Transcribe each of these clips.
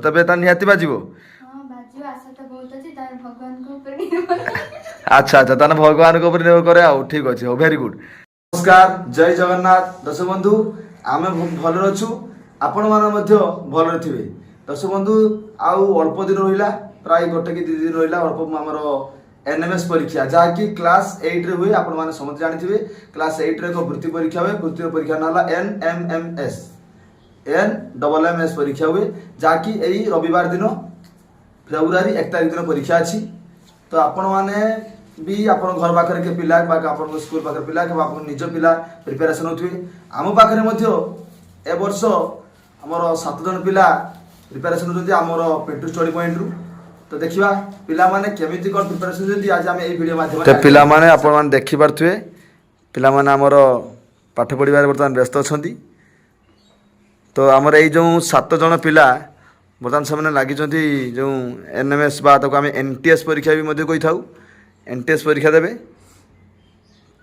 तेज निहाती बाजिबो। अच्छा अच्छा ताने भगवान को ऊपर निर्भर करे आउ ठीक अछि। Very good. नमस्कार जय जगन्नाथ दर्शक बंधु आमे भल अछु आपण मान मध्य भल थिबे। दर्शक बंधु आउ अल्प दिन रहिला प्राय गोटे कि 2 दिन रहिला अल्प हमर एनएमएस परीक्षा जहाँकि क्लास 8 रे हुए आपण माने समझ जानिथिबे। क्लास 8 रे को वृत्ति परीक्षा हुए। वृत्ति परीक्षा नाला एनएमएमएस एनएमएमएस परीक्षा हुए जहाँकि एई रविवार दिन फेब्रुआरी 1 तारिख दिन परीक्षा अछि। तो आपण माने भी आपण घर पाखरे के पिला बा आपण स्कूल पाखरे पिला के आपण निज पिला प्रिपरेशन होथुवे। आम पाखरे मध्य ए वर्ष हमर 7 जन पिला प्रिपरेशन होथुवे हमर पेट्रोल स्टडी पॉइंट रु। तो देखिबा पिला माने केमिति कोन प्रिपरेशन जदी आज हम ए वीडियो माध्यम ते पिला माने आपण माने देखि परथुवे। पिला माने हमर पाठ पढिबार वर्तमान व्यस्त अछंती। तो हमर ए जो 7 जन पिला वर्तमान से लगी जो एनएमएस बा ताको आम एनटीएस परीक्षा भी मध्य कही था। एनटीएस परीक्षा देवे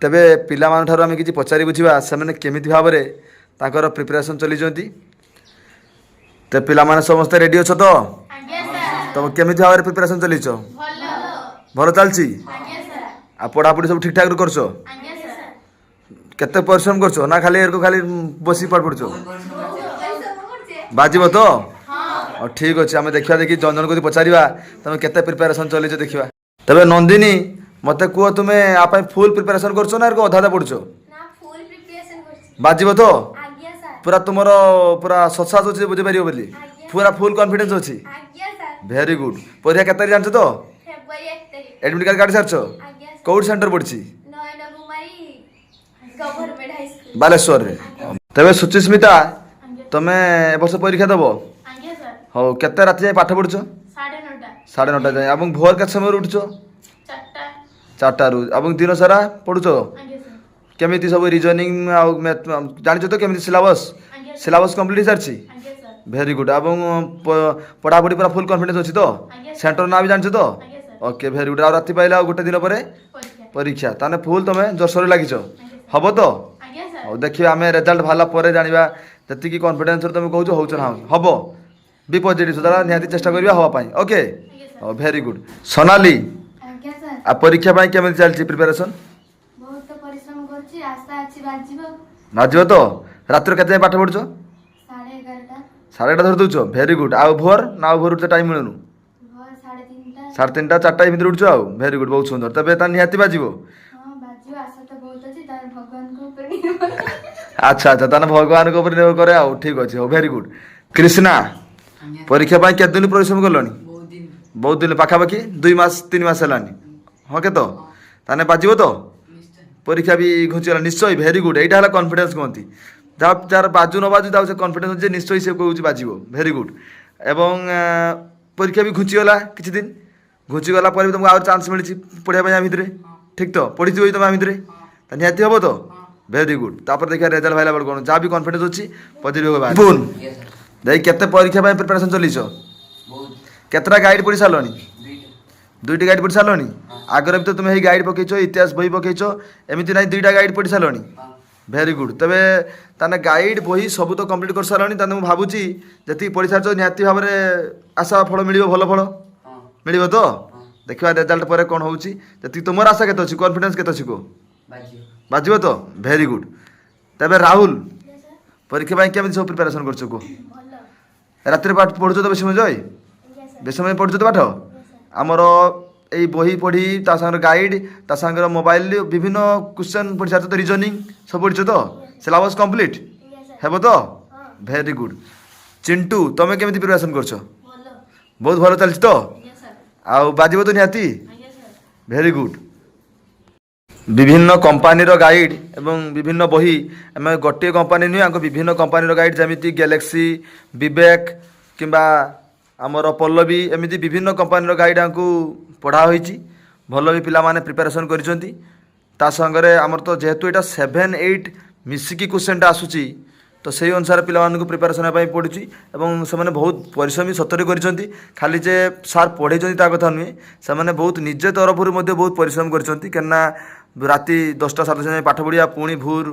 तेबे पिला मान ठारो आम कि पचारि बुझा से केमिति भाव में ताकर प्रिपरेशन चली। तो पिला माने समस्त रेडी अछ तो तुम केमिति भाव में प्रिपरेशन चलीच भल चलची आ पढ़ापढ़ी सब ठीक ठाक करछ केते परिश्रम करछ ना खाली खाली बसी पाठ पढ़छ बाजिब तो ठीक अच्छे आम देखा देखी जन जन को पचारा तुम केते प्रिपरेशन चलीच देखा। तबे नंदिनी मते कह तुम्हें आप फुल प्रिपरेशन करछ ना अधा अधा पढ़छ बाजिब तो पूरा तुम पूरा सत्सास अच्छे बुझे पार बोली पूरा फुल कॉन्फिडेंस अच्छी। Very good. परीक्षा केते तारिख जानछ तो एडमिट कार्ड काढी सारछ कोड सेंटर पड़छि बालेश्वर रे। तबे सुचिस्मिता तमे ए वर्ष परीक्षा दबो हो केते राति जाए पाठ पढ़छ 9:30 जाए अब भोर के समय उठछ 4टा रु अब दिन सारा पढ़छ केमिति सब रीजनिंग आ मैथ जानिछ तो केमिति सिलेबस कंप्लीट सारछि। Very good. अब पढ़ा पढ़ी पूरा फुल कॉन्फिडेंस अछि तो सेंटर ना भी जानिछ तो ओके वेरी गुड। आ राति पाइला गोटे दिन परे परीक्षा ताने फुल तमे जोरसोर लागिछ हबो तो देखिए आम रिजल्ट बाहला पर जानिबा जति कॉन्फिडेंस तुम कहूँ होच ना हबो बी पॉजिटिव सदा निहाती चेष्टा करिया हवा पाई ओके वेरी गुड। सोनाली आ परीक्षा पाई केमिति चलछि प्रिपरेशन बहुत परिश्रम करछि आशा अछि बाजिबो तो रात्र केते पाठ पढछ 11:30 11:30 धर दउछ वेरी गुड। आ भोर ना भोर उठते टाइम मिलनु भोर 3:30 4:30 भीतर उठछ आ वेरी गुड बहुत सुंदर। तबे ता निहाती बाजिबो हां बाजिबो आशा तो बहुत अछि तार भगवान को ऊपर निर्भर अच्छा अच्छा ताने भगवान को ऊपर निर्भर करे आ ठीक अछि वेरी गुड। कृष्णा परीक्षा पाई केते दिन परिश्रम करलनी बहुत दिन पाखापाखि 2 मास 3 मास हेलानी हाँ के तो ताने बाजिबो तो परीक्षा भी घुंचीगला निश्चय वेरी गुड। एटा हला कॉन्फिडेंस कहती जहाँ जार बाजू न बाजू से कॉन्फिडेंस जे निश्चय से कहूँ बाजिबो वेरी गुड। एवं परीक्षा भी घुंचीगला किछि दिन घुंचीगला पर भी तुमको और चांस मिली पढ़ाई भितर ठीक तो पढ़ी तुम भितर निहाती हम तो वेरी गुड। तापर देखिए रेजल्ट भाईला बेल कौन जहाँ भी कॉन्फिडेंस अच्छी पॉजिटिव बुन देख केते परीक्षा प्रिपरेशन चलीच केतटा गाइड पढ़ी सारलनी 2टी गाइड पढ़ी सारलनी आगर भी तो तुम ही गाइड पकईच इतिहास बही पकईच एमती ना 2टा गाइड पढ़ी सारलनी वेरी गुड। तबे ताने गाइड बही सब तो कंप्लीट कर सारलनी ताने मु भाबुची जति पढ़ी सारछ निहाती भाव में आशा फल मिलिबो भल फल मिलिबो तो देखिबा रिजल्ट पर कोन होउची जति तुमर आशा केते अछि कॉन्फिडेंस केते अछि को बाजिबो तो वेरी गुड। तबे राहुल परीक्षा पाई केमिति सब प्रिपरेशन करछ को रात्रि पाठ पढ़ुछ तो बेसी समय बेसी समय पढ़ुछ तो पाठ आमर ए बही पढ़ी ता संग गाइड ता संग मोबाइल विभिन्न क्वेश्चन पढ़ी सारछ तो रीजनिंग सब पढ़छ तो सिलेबस कंप्लीट हेबो तो वेरी गुड। चिंटू तमे केमिति प्रिपरेशन करछ बहुत भलो चलछ तो आ बाजिबो तो निहाती वेरी गुड। विभिन्न कंपानी रो गाइड एवं विभिन्न बही आम गोटे कंपानी नुहे आम विभिन्न कंपानी रो गाइड जमीती गैलेक्सी विवेक किंबा आमर पल्लवी एमती विभिन्न कंपानी रो गाइड आमको पढ़ा होईची भल भी पिला माने प्रिपरेशन करिसंती ता संगरे आमर तो जेहेतु एटा 7 8 मिसिकी क्वेश्चन आसूची तो सही अनुसार पिला मानकु प्रिपरेशन पाई पड़ुची एवं से माने बहुत परिश्रमी सतरे करिसंती खाली जे सार पढ़ेइचंती ता कथा नुहे से माने बहुत निजे तरफरु मध्ये बहुत परिश्रम करिसंती केना राति 10टा 7टा जाए पाठ पढ़िया पुणी भोर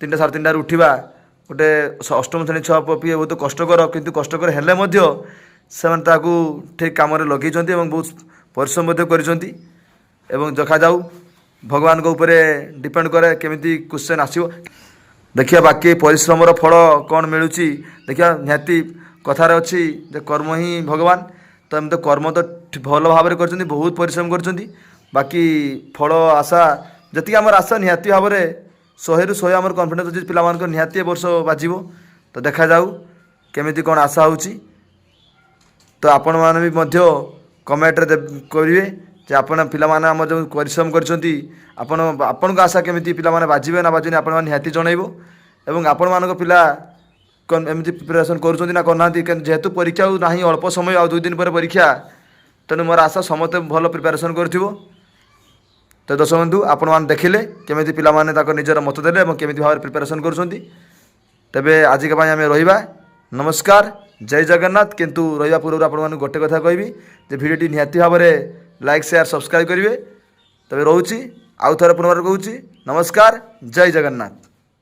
3टा 3:30 उठा गोटे अष्टम श्रेणी छुआ पी बहुत कष्टर किंतु कष्टर हेले ସେମାନେ ତାହାକୁ ଠିକ୍ କାମରେ ଲଗେଇଛନ୍ତି ଏବଂ ବହୁତ ପରିଶ୍ରମ ମଧ୍ୟ କରିଛନ୍ତି ଏବଂ ଦେଖାଯାଉ ଭଗବାନଙ୍କ ଉପରେ ଡିପେଣ୍ଡ କରେ କେମିତି କ୍ୱେଶ୍ଚନ୍ ଆସିବ। ଦେଖିବା ବାକି ପରିଶ୍ରମର ଫଳ କ'ଣ ମିଳୁଛି ଦେଖିବା। ନିହାତି କଥାରେ ଅଛି ଯେ କର୍ମ ହିଁ ଭଗବାନ। ତ ଏମିତି କର୍ମ ତ ଭଲ ଭାବରେ କରିଛନ୍ତି, ବହୁତ ପରିଶ୍ରମ କରିଛନ୍ତି। ବାକି ଫଳ ଆଶା ଯେତିକି ଆମର ଆଶା ନିହାତି ଭାବରେ 100ରୁ 100 ଆମର କନଫିଡେନ୍ସ ଅଛି ପିଲାମାନଙ୍କ ନିହାତି ଏ ବର୍ଷ ବାଜିବ। ତ ଦେଖାଯାଉ କେମିତି କ'ଣ ଆଶା ହେଉଛି। ତ ଆପଣମାନେ ବି ମଧ୍ୟ କମେଣ୍ଟରେ କରିବେ ଯେ ଆପଣ ପିଲାମାନେ ଆମର ଯେଉଁ ପରିଶ୍ରମ କରିଛନ୍ତି ଆପଣଙ୍କ ଆଶା କେମିତି ପିଲାମାନେ ବାଜିବେ ନା ବାଜିବେନି ଆପଣମାନେ ନିହାତି ଜଣାଇବ। ଏବଂ ଆପଣମାନଙ୍କ ପିଲା ଏମିତି ପ୍ରିପାରେସନ୍ କରୁଛନ୍ତି ନା କରୁନାହାନ୍ତି, ଯେହେତୁ ପରୀକ୍ଷା ଆଉ ନାହିଁ, ଅଳ୍ପ ସମୟ, ଆଉ 2 ଦିନ ପରେ ପରୀକ୍ଷା। ତେଣୁ ମୋର ଆଶା ସମସ୍ତେ ଭଲ ପ୍ରିପାରେସନ୍ କରିଥିବ। ତ ଦର୍ଶକ ବନ୍ଧୁ ଆପଣମାନେ ଦେଖିଲେ କେମିତି ପିଲାମାନେ ତାଙ୍କ ନିଜର ମତ ଦେଲେ ଏବଂ କେମିତି ଭାବରେ ପ୍ରିପାରେସନ୍ କରୁଛନ୍ତି। ତେବେ ଆଜିକା ପାଇଁ ଆମେ ରହିବା। ନମସ୍କାର, ଜୟ ଜଗନ୍ନାଥ। କିନ୍ତୁ ରହିବା ପୂର୍ବରୁ ଆପଣମାନଙ୍କୁ ଗୋଟେ କଥା କହିବି ଯେ ଭିଡ଼ିଓଟି ନିହାତି ଭାବରେ ଲାଇକ୍ ସେୟାର ସବସ୍କ୍ରାଇବ୍ କରିବେ। ତେବେ ରହୁଛି, ଆଉ ଥରେ ପୁନର୍ବାର କହୁଛି ନମସ୍କାର, ଜୟ ଜଗନ୍ନାଥ।